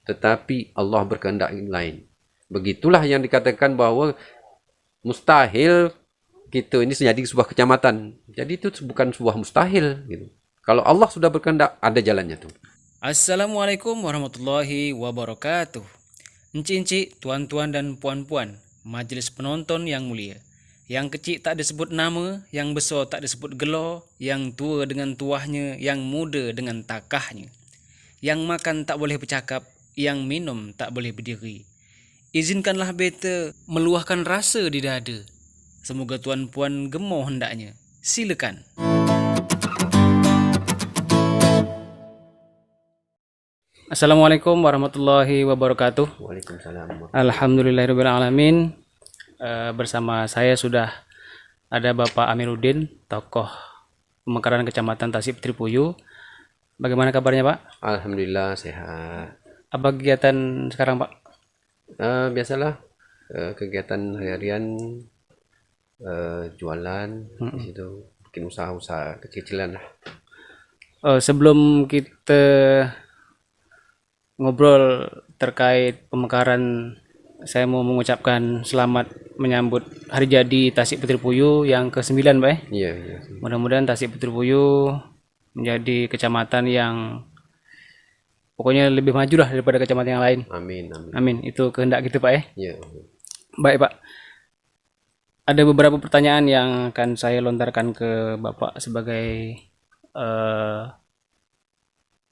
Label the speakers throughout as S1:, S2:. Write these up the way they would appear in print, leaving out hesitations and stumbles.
S1: tetapi Allah berkehendak yang lain. Begitulah yang dikatakan bahwa mustahil kita ini menjadi sebuah kecamatan. Jadi itu bukan sebuah mustahil gitu. Kalau Allah sudah berkehendak, ada jalannya tuh.
S2: Assalamualaikum warahmatullahi wabarakatuh. Enci-enci, tuan-tuan dan puan-puan, majelis penonton yang mulia. Yang kecil tak disebut nama, yang besar tak disebut gelo, yang tua dengan tuahnya, yang muda dengan takahnya. Yang makan tak boleh bercakap, yang minum tak boleh berdiri. Izinkanlah beta meluahkan rasa di dada. Semoga tuan-puan gemar hendaknya. Silakan. Assalamualaikum warahmatullahi wabarakatuh.
S1: Waalaikumsalam.
S2: Alhamdulillahirrahmanirrahim. Bersama saya sudah ada Bapak Amiruddin, tokoh pemekaran Kecamatan Tasik Tripuyu. Bagaimana kabarnya Pak?
S1: Alhamdulillah sehat.
S2: Apa kegiatan sekarang Pak?
S1: Biasalah kegiatan harian, jualan di situ, bikin usaha-usaha kecil-kecilan lah.
S2: Sebelum kita ngobrol terkait pemekaran, saya mau mengucapkan selamat menyambut hari jadi Tasik Tripuyu yang ke-9 Pak ya.
S1: Iya, iya.
S2: Mudah-mudahan Tasik Tripuyu menjadi kecamatan yang pokoknya lebih maju lah daripada kecamatan yang lain.
S1: Amin, amin.
S2: Amin. Itu kehendak kita Pak ya.
S1: Iya.
S2: Baik Pak. Ada beberapa pertanyaan yang akan saya lontarkan ke Bapak sebagai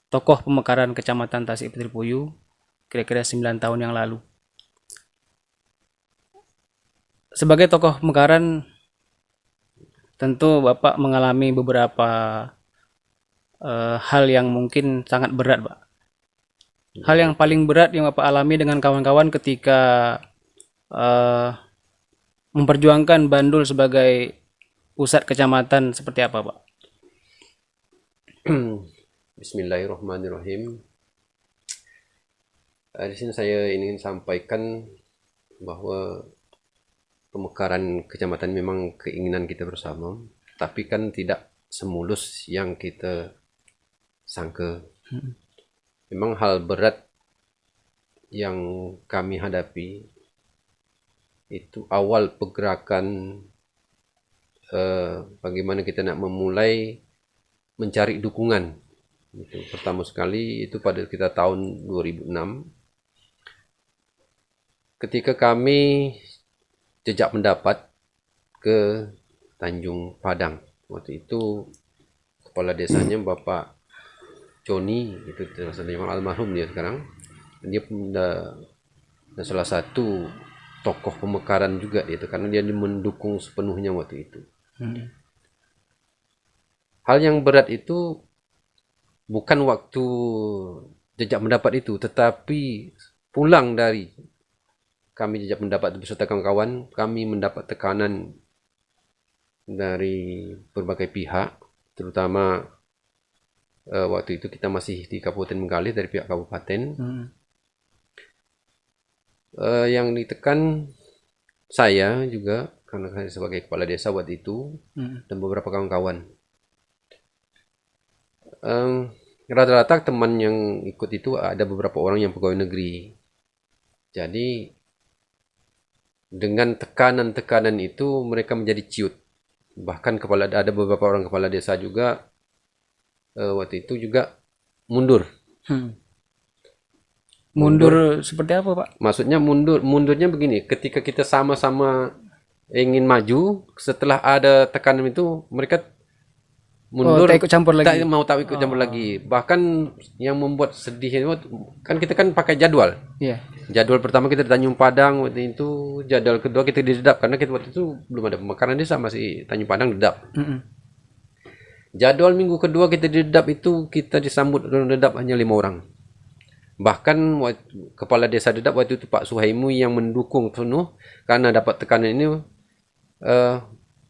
S2: tokoh pemekaran Kecamatan Tasik Tripuyu kira-kira 9 tahun yang lalu. Sebagai tokoh pemekaran, tentu Bapak mengalami beberapa hal yang mungkin sangat berat, Pak. Hal yang paling berat yang Bapak alami dengan kawan-kawan ketika memperjuangkan Bandul sebagai pusat kecamatan seperti apa, Pak?
S1: Bismillahirrahmanirrahim. Di sini saya ingin sampaikan bahwa pemekaran kecamatan memang keinginan kita bersama, tapi kan tidak semulus yang kita sangka. Memang hal berat yang kami hadapi itu awal pergerakan, bagaimana kita nak memulai mencari dukungan. Itu pertama sekali itu pada kita tahun 2006 ketika kami jejak pendapat ke Tanjung Padang. Waktu itu kepala desanya Bapak Joni, itu memang almarhum dia sekarang. Dia salah satu tokoh pemekaran juga itu, karena dia mendukung sepenuhnya waktu itu. Hal yang berat itu bukan waktu jejak pendapat itu, tetapi pulang dari kami jejak pendapat beserta kawan-kawan, kami mendapat tekanan dari berbagai pihak, terutama waktu itu kita masih di Kabupaten Bengkalis, dari pihak kabupaten. Yang ditekan saya juga, karena saya sebagai kepala desa waktu itu, dan beberapa kawan-kawan. Rata-rata teman yang ikut itu ada beberapa orang yang pegawai negeri. Jadi dengan tekanan-tekanan itu mereka menjadi ciut. Bahkan ada beberapa orang kepala desa juga waktu itu juga mundur.
S2: Mundur seperti apa Pak?
S1: Maksudnya mundurnya begini, ketika kita sama-sama ingin maju, setelah ada tekanan itu mereka mundur,
S2: tak ikut campur lagi.
S1: Tak ikut campur lagi. Bahkan yang membuat sedih itu kan kita kan pakai jadwal.
S2: Iya.
S1: Jadwal pertama kita di Tanjung Padang waktu itu, jadwal kedua kita di Dedap, karena kita waktu itu belum ada pemekaran desa, masih Tanjung Padang Dedap. Jadwal minggu kedua kita di Dedap itu kita disambut orang Dedap hanya 5 orang. Bahkan kepala desa Dedap waktu itu Pak Suhaimu yang mendukung penuh, karena dapat tekanan ini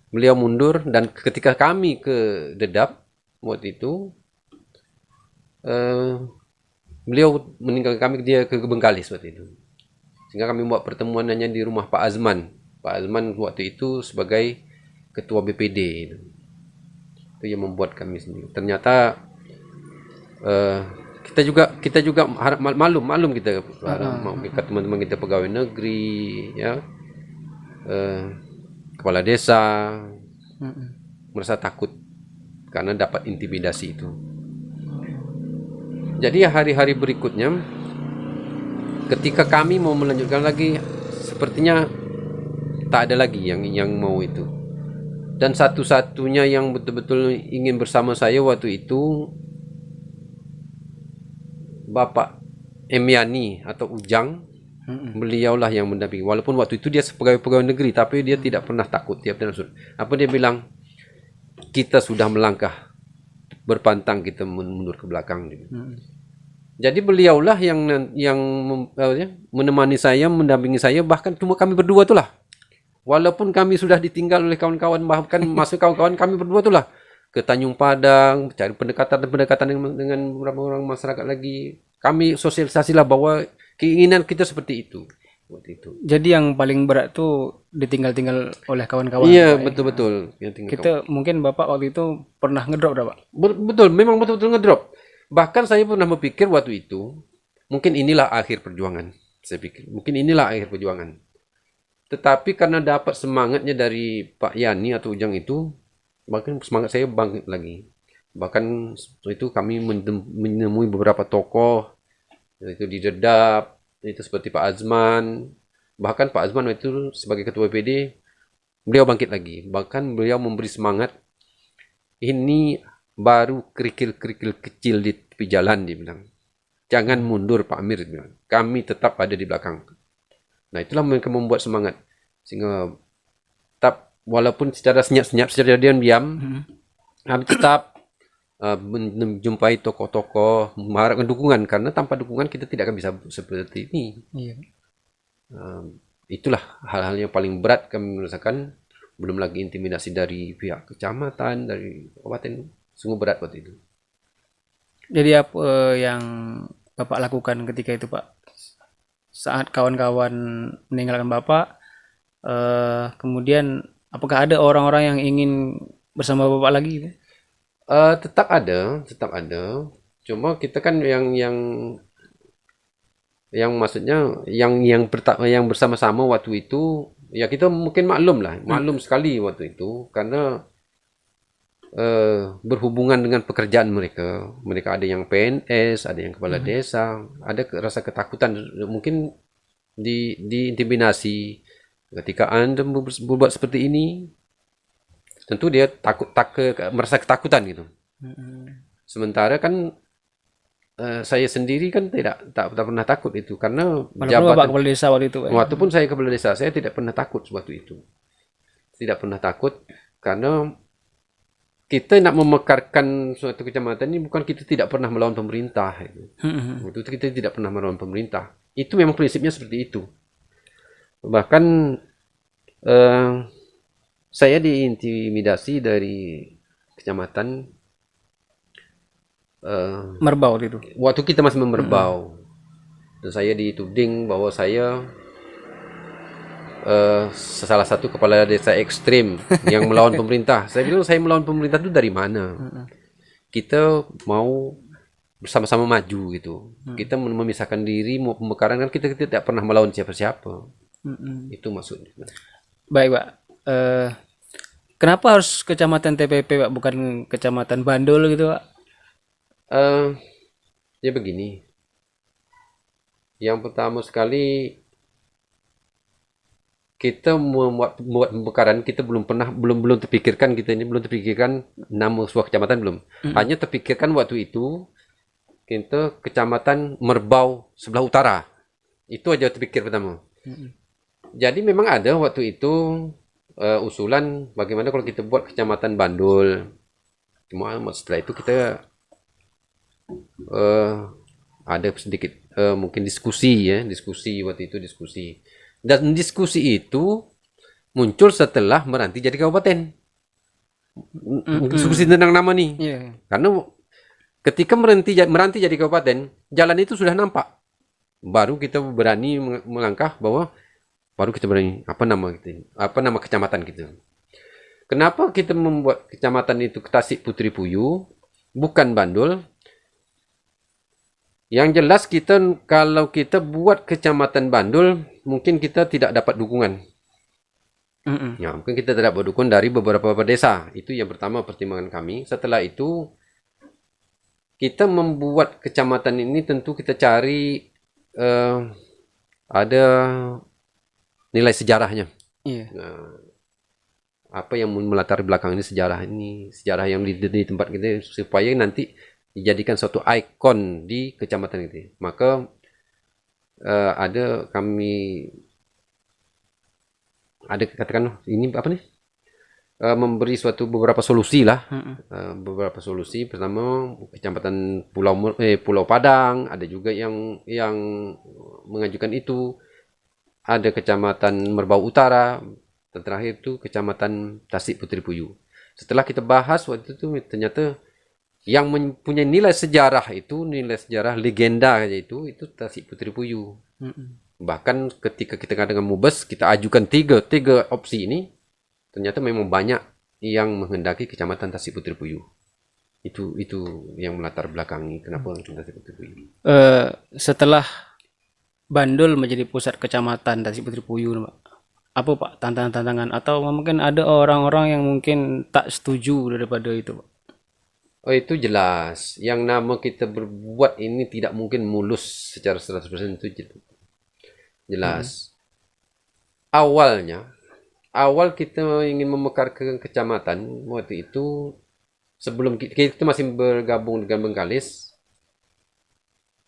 S1: beliau mundur. Dan ketika kami ke Dedap waktu itu, beliau meninggalkan kami, dia ke Bengkalis waktu itu. Sehingga kami buat pertemuan hanya di rumah Pak Azman. Pak Azman waktu itu sebagai ketua BPD. Itu yang membuat kami sendiri. Ternyata kita juga malum kita mau ke teman-teman kita pegawai negeri, ya, kepala desa, merasa takut karena dapat intimidasi itu. Jadi hari-hari berikutnya, ketika kami mau melanjutkan lagi, sepertinya tak ada lagi yang mau itu. Dan satu-satunya yang betul-betul ingin bersama saya waktu itu Bapak Emiani atau Ujang. Beliaulah yang mendampingi. Walaupun waktu itu dia pegawai negeri, tapi dia tidak pernah takut. Dia bilang, kita sudah melangkah berpantang, kita mundur ke belakang. Jadi beliaulah yang menemani saya, mendampingi saya, bahkan cuma kami berdua itulah. Walaupun kami sudah ditinggal oleh kawan-kawan, bahkan masuk kawan-kawan kami berdua itulah ke Tanjung Padang, cari pendekatan dengan beberapa orang masyarakat lagi. Kami sosialisasilah bahwa keinginan kita seperti itu waktu itu.
S2: Jadi yang paling berat tuh ditinggal-tinggal oleh kawan-kawan.
S1: Iya, betul-betul.
S2: Kita mungkin Bapak waktu itu pernah ngedrop, Pak?
S1: Betul, memang betul-betul ngedrop. Bahkan saya pernah berpikir waktu itu, mungkin inilah akhir perjuangan. Saya pikir, mungkin inilah akhir perjuangan. Tetapi karena dapat semangatnya dari Pak Yani atau Ujang itu, bahkan semangat saya bangkit lagi. Bahkan itu kami menemui beberapa tokoh, itu di Dedap, itu seperti Pak Azman. Bahkan Pak Azman itu sebagai ketua PD, beliau bangkit lagi. Bahkan beliau memberi semangat, ini baru kerikil-kerikil kecil di tepi jalan, dia bilang. Jangan mundur Pak Amir, dia bilang. Kami tetap ada di belakang. Nah, itulah mereka membuat semangat. Sehingga tetap, walaupun secara senyap-senyap, secara diam-diam, kami tetap menjumpai tokoh-tokoh, mengharapkan dukungan. Karena tanpa dukungan kita tidak akan bisa seperti ini. Iya. Itulah hal-hal yang paling berat kami merasakan. Belum lagi intimidasi dari pihak kecamatan, dari kabupaten. Sungguh berat waktu itu.
S2: Jadi apa yang Bapak lakukan ketika itu, Pak? Saat kawan-kawan meninggalkan Bapak, kemudian apakah ada orang-orang yang ingin bersama Bapak lagi?
S1: Tetap ada. Cuma kita kan yang maksudnya yang bersama-sama waktu itu, ya kita mungkin maklum sekali waktu itu, karena berhubungan dengan pekerjaan mereka. Mereka ada yang PNS, ada yang kepala desa, ada rasa ketakutan, mungkin diintimidasi. Ketika Anda berbuat seperti ini, tentu dia merasa ketakutan gitu. Sementara kan saya sendiri kan tak pernah takut itu, karena
S2: jabatan kepala desa waktu itu.
S1: Waktu pun saya kepala desa, saya tidak pernah takut waktu itu. Tidak pernah takut karena kita nak memekarkan suatu kecamatan ini, bukan kita tidak pernah melawan pemerintah. Itu kita tidak pernah melawan pemerintah. Itu memang prinsipnya seperti itu. Bahkan saya diintimidasi dari kecamatan
S2: Merbau itu.
S1: Waktu kita masih memerbau. Dan saya dituding bahwa saya salah satu kepala desa ekstrim yang melawan pemerintah. Saya bilang, saya melawan pemerintah itu dari mana? Kita mau bersama-sama maju gitu. Kita memisahkan diri, mau pemekaran, kan kita tidak pernah melawan siapa-siapa. Itu maksudnya.
S2: Baik, Pak. Kenapa harus kecamatan TPP, Pak, bukan kecamatan Bandul gitu, Pak?
S1: Ya begini. Yang pertama sekali, kita membuat pemekaran, kita belum terpikirkan, kita ini belum terpikirkan nama sebuah kecamatan, belum. Hanya terpikirkan waktu itu kita kecamatan Merbau sebelah utara. Itu aja terpikir pertama. Jadi memang ada waktu itu usulan bagaimana kalau kita buat kecamatan Bandul. Cuma setelah itu kita ada sedikit mungkin diskusi waktu itu. Dan diskusi itu muncul setelah Meranti jadi kabupaten. Diskusi tentang nama nih. Karena ketika Meranti jadi kabupaten, jalan itu sudah nampak. Baru kita berani melangkah bahwa baru kita berani apa nama kecamatan gitu. Kenapa kita membuat kecamatan itu Tasik Putri Puyuh, bukan Bandul? Yang jelas kalau kita buat Kecamatan Bandul, mungkin kita tidak dapat dukungan. Ya, mungkin kita tidak dapat dukungan dari beberapa desa. Itu yang pertama pertimbangan kami. Setelah itu kita membuat kecamatan ini tentu kita cari ada nilai sejarahnya.
S2: Iya.
S1: Apa yang melatar belakang ini sejarah yang di tempat kita supaya nanti dijadikan suatu ikon di kecamatan itu. Maka ada katakan ini apa nih, memberi beberapa solusi lah. Beberapa solusi. Pertama Kecamatan Pulau Padang, ada juga yang mengajukan itu. Ada Kecamatan Merbau Utara, dan terakhir itu Kecamatan Tasik Puteri Puyuh. Setelah kita bahas waktu itu, ternyata yang mempunyai nilai sejarah legenda itu Tasik Puteri Puyuh. Bahkan ketika kita dengan Mubes, kita ajukan tiga opsi ini, ternyata memang banyak yang menghendaki Kecamatan Tasik Puteri Puyuh. Itu yang melatar belakangi kenapa Tasik Puteri Puyuh.
S2: Setelah Bandul menjadi pusat kecamatan Tasik Puteri Puyuh, apa Pak tantangan-tantangan, atau mungkin ada orang-orang yang mungkin tak setuju daripada itu, Pak?
S1: Oh, itu jelas. Yang nama kita berbuat ini tidak mungkin mulus secara 100%, itu jelas. Awal kita ingin memekarkan kecamatan waktu itu, sebelum kita masih bergabung dengan Bengkalis,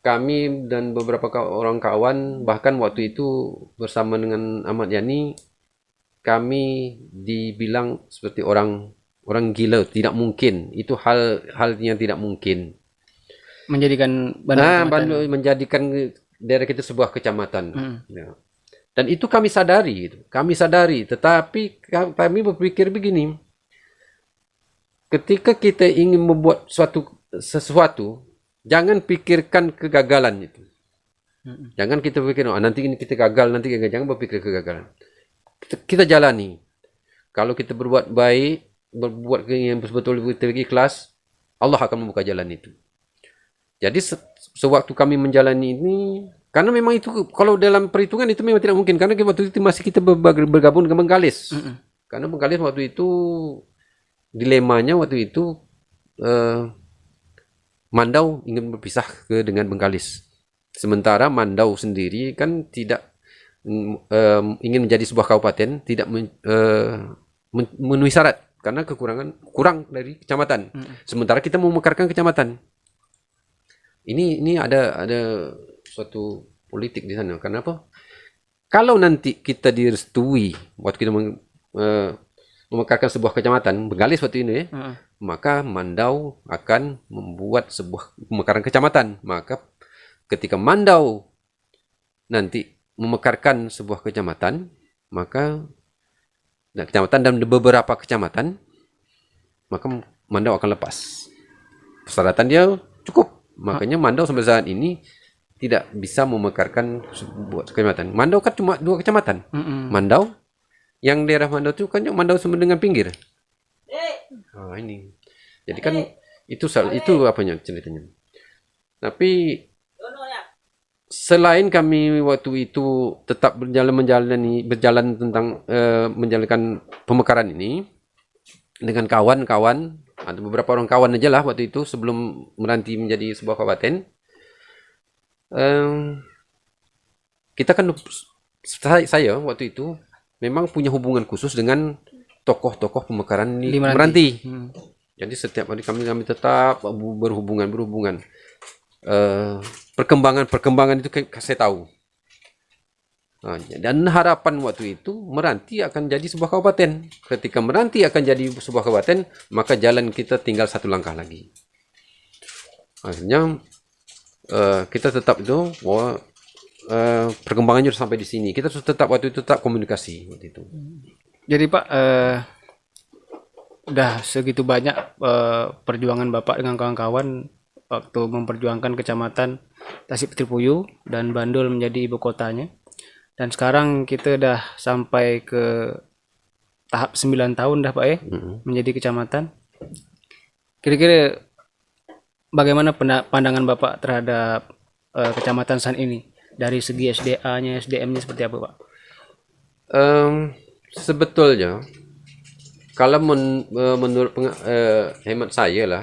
S1: kami dan beberapa orang kawan, bahkan waktu itu bersama dengan Ahmad Yani, kami dibilang seperti orang gila, tidak mungkin. Itu hal yang tidak mungkin.
S2: Menjadikan
S1: Bandul menjadikan daerah kita sebuah kecamatan. Ya. Dan itu kami sadari. Tetapi kami berpikir begini. Ketika kita ingin membuat sesuatu, jangan pikirkan kegagalan itu. Jangan kita pikir, nanti ini kita gagal, jangan berpikir kegagalan. Kita jalani. Kalau kita berbuat baik, berbuat yang betul-betul ikhlas, Allah akan membuka jalan itu. Jadi sewaktu kami menjalani ini, karena memang itu kalau dalam perhitungan itu memang tidak mungkin, karena waktu itu masih kita bergabung dengan Bengkalis. Karena Bengkalis waktu itu dilemanya waktu itu Mandau ingin berpisah dengan Bengkalis. Sementara Mandau sendiri kan tidak ingin menjadi sebuah kabupaten, tidak memenuhi syarat karena kurang dari kecamatan. Sementara kita mau memekarkan kecamatan. Ini ada suatu politik di sana. Kenapa? Kalau nanti kita direstui waktu kita memekarkan sebuah kecamatan, Bengkalis waktu ini, maka Mandau akan membuat sebuah pemekaran kecamatan. Maka ketika Mandau nanti memekarkan sebuah kecamatan, maka kecamatan dan beberapa kecamatan, maka Mandau akan lepas. Persyaratan dia cukup. Makanya Mandau sampai saat ini tidak bisa memekarkan sebuah kecamatan. Mandau kan cuma 2 kecamatan. Mandau, yang daerah Mandau itu kan Mandau sama dengan pinggir. Ini. Jadi kan itu apanya ceritanya. Tapi selain kami waktu itu tetap berjalan tentang menjalankan pemekaran ini dengan kawan-kawan, ada beberapa orang kawan aja lah waktu itu sebelum meranti menjadi sebuah kabupaten. Kita kan, saya waktu itu memang punya hubungan khusus dengan tokoh-tokoh pemekaran di Meranti. Jadi setiap hari kami tetap berhubungan. Perkembangan itu saya tahu. Dan harapan waktu itu Meranti akan jadi sebuah kabupaten. Ketika Meranti akan jadi sebuah kabupaten, maka jalan kita tinggal 1 langkah lagi. Akhirnya kita tetap itu bahwa perkembangannya sudah sampai di sini. Kita tetap komunikasi waktu itu.
S2: Jadi Pak, udah segitu banyak perjuangan Bapak dengan kawan-kawan waktu memperjuangkan kecamatan Tasik Puteri Puyuh dan Bandul menjadi ibu kotanya. Dan sekarang kita udah sampai ke tahap 9 tahun dah Pak menjadi kecamatan. Kira-kira bagaimana pandangan Bapak terhadap Kecamatan San ini? Dari segi SDA-nya, SDM-nya seperti apa, Pak?
S1: Sebetulnya kalau menurut hemat saya lah,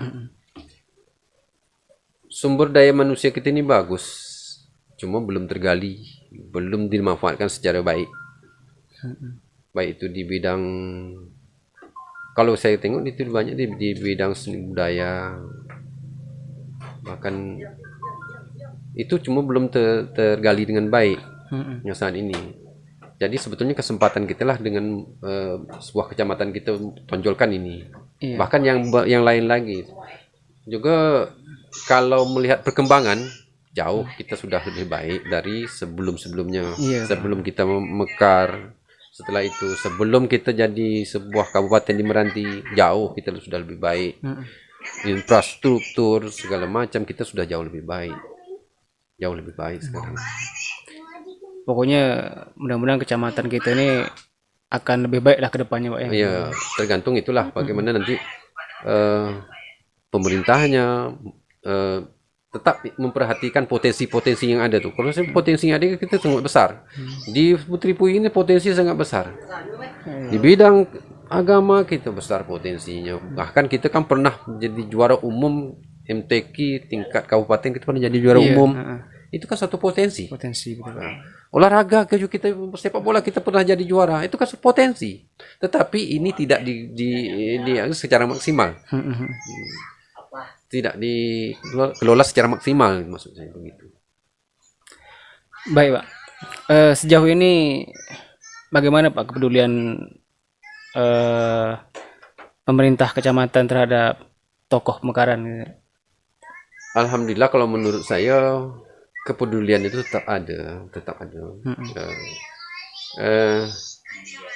S1: sumber daya manusia kita ini bagus, cuma belum tergali, belum dimanfaatkan secara baik. Baik itu di bidang, kalau saya tengok itu banyak di bidang seni budaya, bahkan itu cuma belum tergali dengan baik yang saat ini. Jadi sebetulnya kesempatan kita lah dengan sebuah kecamatan kita tonjolkan ini. Iya. Bahkan yang lain lagi. Juga kalau melihat perkembangan, jauh kita sudah lebih baik dari sebelum-sebelumnya. Iya. Sebelum kita mekar, setelah itu sebelum kita jadi sebuah kabupaten di Meranti, jauh kita sudah lebih baik. Infrastruktur segala macam kita sudah jauh lebih baik. Jauh lebih baik sekarang.
S2: Pokoknya mudah-mudahan kecamatan kita ini akan lebih baik lah ke depannya, Pak ya.
S1: Iya, tergantung itulah bagaimana nanti pemerintahnya tetap memperhatikan potensi-potensi yang ada tuh. Kalau potensi yang ada kita sangat besar. Di Putri Pui ini potensi sangat besar. Di bidang agama kita besar potensinya. Bahkan kita kan pernah jadi juara umum MTQ tingkat kabupaten, kita pernah jadi juara umum. Itu kan satu potensi. Potensi betul. Olahraga kita sepak bola kita pernah jadi juara. Itu kan potensi. Tetapi ini tidak di secara maksimal. Tidak dikelola secara maksimal, maksud saya begitu.
S2: Baik, Pak. Sejauh ini bagaimana Pak kepedulian pemerintah kecamatan terhadap tokoh Mekaran?
S1: Alhamdulillah kalau menurut saya kepedulian itu tetap ada.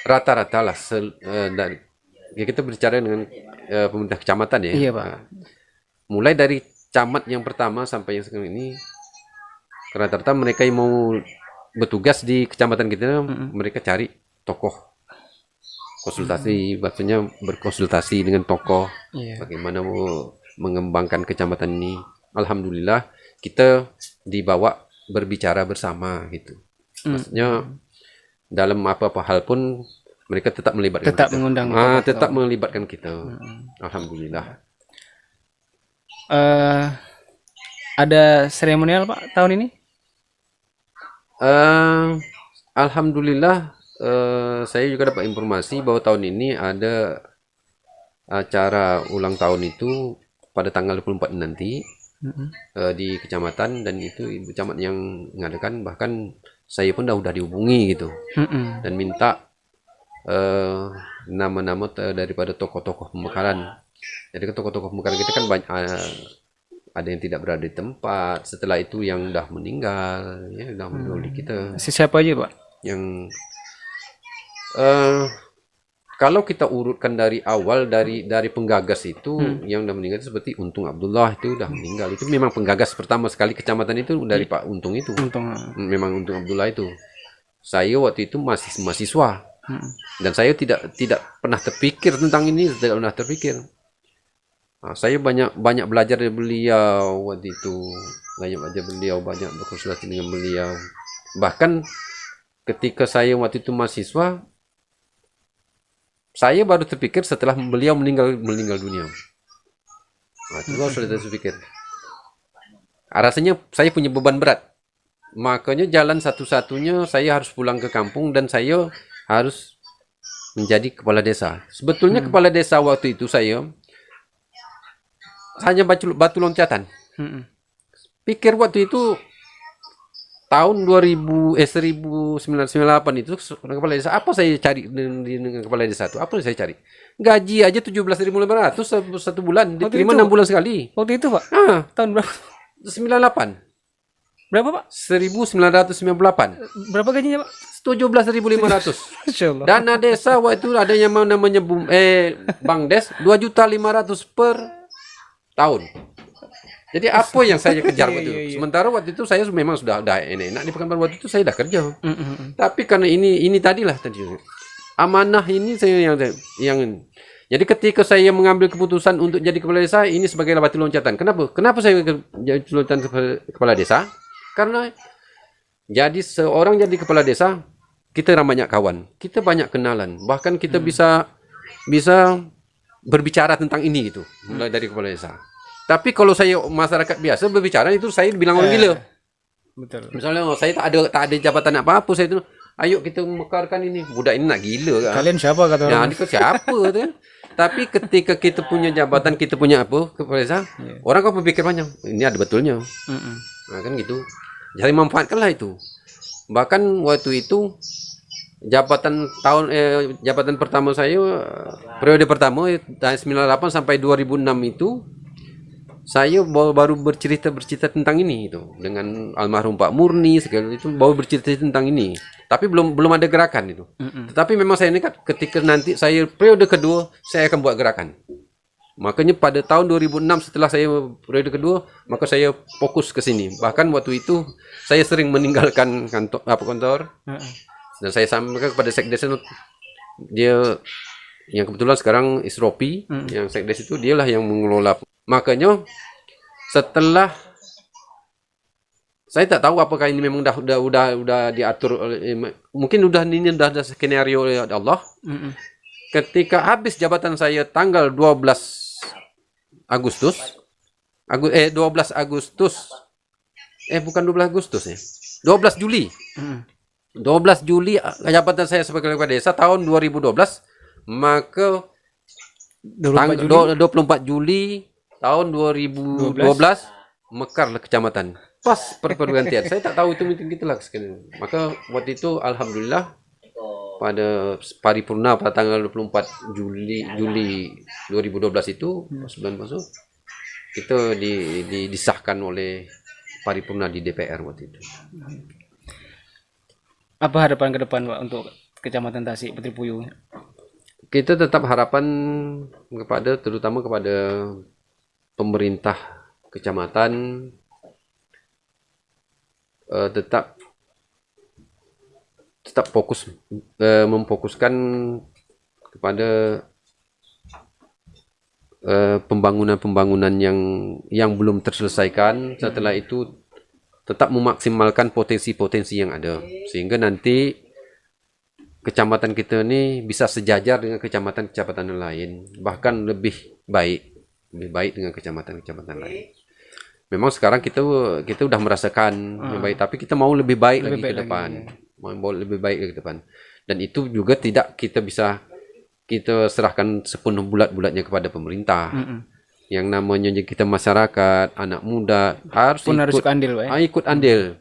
S1: Rata-rata lah dari kita berbicara dengan pemerintah kecamatan ya.
S2: Iya, Pak.
S1: Mulai dari camat yang pertama sampai yang sekarang ini, rata-rata mereka yang mau bertugas di kecamatan kita, mereka cari tokoh konsultasi, maksudnya berkonsultasi dengan tokoh, bagaimana mau mengembangkan kecamatan ini. Alhamdulillah kita dibawa berbicara bersama gitu. Maksudnya dalam apa-apa hal pun mereka tetap melibatkan kita. Tetap melibatkan kita. Alhamdulillah.
S2: Ada seremonial Pak tahun ini?
S1: Alhamdulillah saya juga dapat informasi bahwa tahun ini ada acara ulang tahun itu pada tanggal 24 nanti. Di kecamatan, dan itu ibu camat yang mengadakan. Bahkan saya pun udah dihubungi gitu dan minta nama-nama daripada tokoh-tokoh pemekaran. Jadi tokoh-tokoh pemekaran kita kan banyak, ada yang tidak berada di tempat, setelah itu yang udah meninggal ya, udah meninggal di kita.
S2: Siapa aja Pak?
S1: Yang kalau kita urutkan dari awal, dari penggagas itu yang udah meninggal itu seperti Untung Abdullah, itu udah meninggal. Itu memang penggagas pertama sekali kecamatan itu dari Pak Untung itu. Memang Untung Abdullah itu. Saya waktu itu masih mahasiswa. Dan saya tidak pernah terpikir tentang ini, tidak pernah terpikir. Nah, saya banyak belajar dari beliau waktu itu. Banyak berkonsultasi dengan beliau. Bahkan ketika saya waktu itu mahasiswa, saya baru terpikir setelah beliau meninggal dunia. Nah, itu sudah terpikir. Rasanya saya punya beban berat. Makanya jalan satu-satunya saya harus pulang ke kampung dan saya harus menjadi kepala desa. Sebetulnya kepala desa waktu itu saya hanya batu loncatan. Pikir waktu itu tahun 1998 itu kepala desa, apa saya cari dengan kepala desa itu? Apa saya cari? Gaji aja 17.500 satu bulan, diterima 6 bulan sekali.
S2: Waktu itu Pak? Tahun berapa?
S1: 98.
S2: Berapa Pak?
S1: 1998.
S2: Berapa gajinya Pak?
S1: 17.500. Dana desa waktu itu ada yang namanya Bang Des 2.500.000 per tahun. Jadi apa yang saya kejar waktu itu? Sementara waktu itu saya memang sudah enak di Pekanbaru, waktu itu saya sudah kerja. Tapi karena ini tadilah amanah ini saya yang jadi ketika saya mengambil keputusan untuk jadi kepala desa ini sebagai batu loncatan. Kenapa saya jadi loncatan kepala desa? Karena jadi seorang jadi kepala desa, kita banyak kawan, kita banyak kenalan, bahkan kita bisa berbicara tentang ini gitu, mulai dari kepala desa. Tapi kalau saya masyarakat biasa berbicara itu saya bilang orang gila.
S2: Betul.
S1: Misalnya saya tak ada jabatan apa-apa, saya itu ayo kita mekarkan ini. Budak ini nak gila kan.
S2: Kalian siapa kata
S1: Ya,
S2: orang?
S1: ini siapa tu kan. Tapi ketika kita punya jabatan, kita punya apa kepala desa, orang kan berpikir banyak. Ini ada betulnya. Nah, kan gitu. Jadi manfaatkanlah itu. Bahkan waktu itu jabatan pertama saya, periode pertama tahun 98 sampai 2006 itu saya baru bercerita tentang ini itu dengan almarhum Pak Murni segala itu, baru bercerita tentang ini. Tapi belum ada gerakan itu. Tetapi memang saya nekat ketika nanti saya periode kedua saya akan buat gerakan. Makanya pada tahun 2006 setelah saya periode kedua, maka saya fokus ke sini. Bahkan waktu itu saya sering meninggalkan kantor dan saya sampaikan kepada sekdes, dia yang kebetulan sekarang Isropi, yang sekdes itu dialah yang mengelola. Makanya setelah saya tak tahu apakah ini memang udah diatur mungkin ini udah skenario oleh Allah. Ketika habis jabatan saya tanggal 12 Agustus, 12 Agustus, bukan 12 Agustus ya, 12 Juli. 12 Juli jabatan saya sebagai kepala desa tahun 2012, maka 24 Juli tahun 2012 mekarlah kecamatan. Pas pergantian. Saya tak tahu itu meeting kita lah. Maka waktu itu alhamdulillah pada paripurna pada tanggal 24 Juli 2012 itu bulan masuk kita disahkan oleh paripurna di DPR waktu itu.
S2: Apa harapan ke depan Pak untuk Kecamatan Tasik Petri Puyuh?
S1: Kita tetap harapan terutama kepada pemerintah kecamatan tetap fokus memfokuskan kepada pembangunan yang belum terselesaikan. Setelah itu tetap memaksimalkan potensi-potensi yang ada sehingga nanti kecamatan kita ini bisa sejajar dengan kecamatan-kecamatan lain, bahkan lebih baik dengan kecamatan-kecamatan lain. Memang sekarang kita udah merasakan yang baik, tapi kita mau lebih baik lagi ke depan. Mau lebih baik ke depan. Dan itu juga tidak kita serahkan sepenuh bulat-bulatnya kepada pemerintah. Yang namanya kita masyarakat, anak muda harus ikut andil, ikut andil.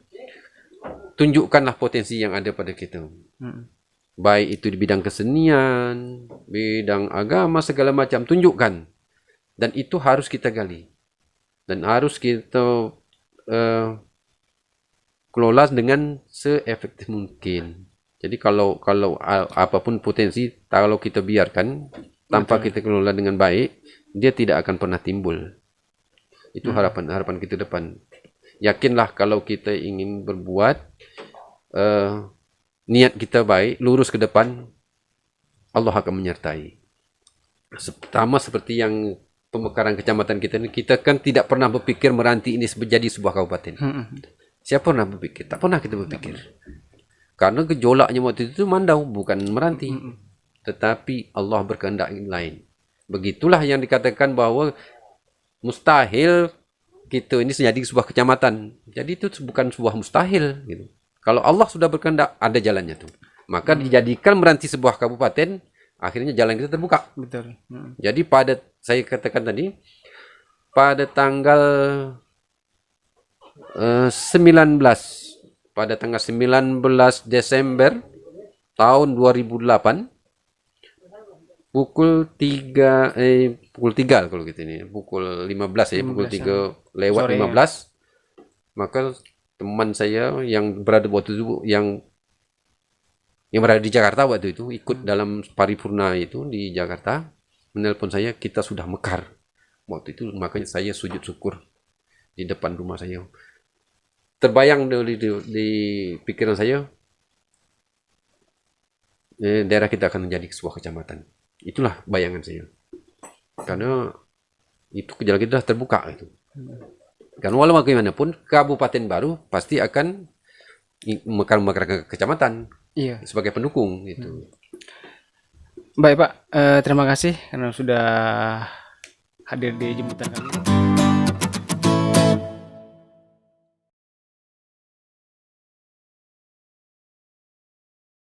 S1: Tunjukkanlah potensi yang ada pada kita. Baik itu di bidang kesenian, bidang agama, segala macam, tunjukkan. Dan itu harus kita gali. Dan harus kita kelola dengan seefektif mungkin. Jadi kalau apapun potensi, kalau kita biarkan tanpa kita kelola dengan baik, dia tidak akan pernah timbul. Itu harapan kita depan. Yakinlah kalau kita ingin berbuat, niat kita baik, lurus ke depan, Allah akan menyertai. Pertama seperti yang pemekaran kecamatan kita ini, kita kan tidak pernah berpikir meranti ini menjadi sebuah kabupaten. Siapa pernah berpikir? Tak pernah kita berpikir. Karena gejolaknya waktu itu Mandau, bukan meranti. Tetapi Allah berkehendak lain. Begitulah yang dikatakan bahwa mustahil kita ini menjadi sebuah kecamatan. Jadi itu bukan sebuah mustahil. Gitu. Kalau Allah sudah berkehendak, ada jalannya tuh. Maka dijadikan meranti sebuah kabupaten, akhirnya jalan kita terbuka.
S2: Betul.
S1: Jadi saya katakan tadi, pada tanggal 19 Desember tahun 2008 pukul 3 kalau gitu ini, pukul 15 ya, pukul 3 lewat sore, 15 maka teman saya yang berada waktu itu yang berada di Jakarta waktu itu ikut dalam paripurna itu di Jakarta menelpon saya, kita sudah mekar waktu itu. Makanya saya sujud syukur di depan rumah saya. Terbayang di pikiran saya, daerah kita akan menjadi sebuah kecamatan. Itulah bayangan saya. Karena itu jalan kita sudah terbuka itu. Kan walau bagaimanapun kabupaten baru pasti akan mekar kecamatan
S2: Iya.
S1: sebagai pendukung gitu.
S2: Baik Pak, terima kasih karena sudah hadir di jemputan kami.